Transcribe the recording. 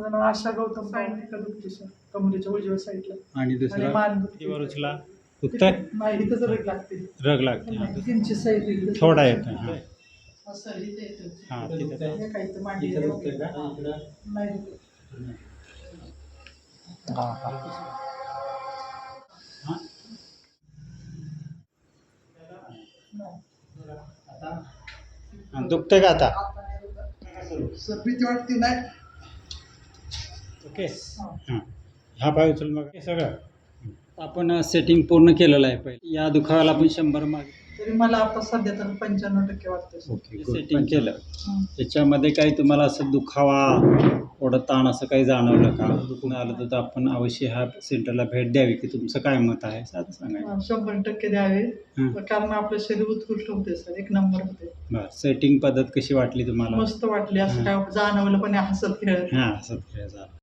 माझं नाव आशा गौतम सायंटिका दुखते सर कमरेच्या उजव्या साईडला आणि आणि दुसरा मान दुखते. वर उचला दुखतंय नाही इथंच रग लागते रग लागते हां. तीनशे साईड इकडे थोडा येतं हां असं इथे येतं. हां तिथं हे काही तर मांडी इथं दुखतंय का नाही दुखत. हां हां दुखतंय का आता सर भीती वाटते नाही. ओके हां हा पाय उचल मग हे सगळं आपण सेटिंग पूर्ण केलेलं आहे पहिले या दुखावाला आपण 100 माग तरी मला आता सध्या तर 95% वाटते सर. ओके सेटिंग केलं त्याच्यामध्ये काही तुम्हाला असं दुखावा थोडं ताण असं काही जाणवलं का दुखणं आलं तर आपण अवश्य ह्या सेंटरला भेट द्यावी की तुमचं काय मत आहे साधं सांगायचं 100% द्यावे हां. कारण आपलं शरीर उत्कृष्ट होते सर एक नंबर होते. बरं सेटिंग पद्धत कशी वाटली तुम्हाला मस्त वाटली असं काय जाणवलं पण हसत खेळत. हां असं झालं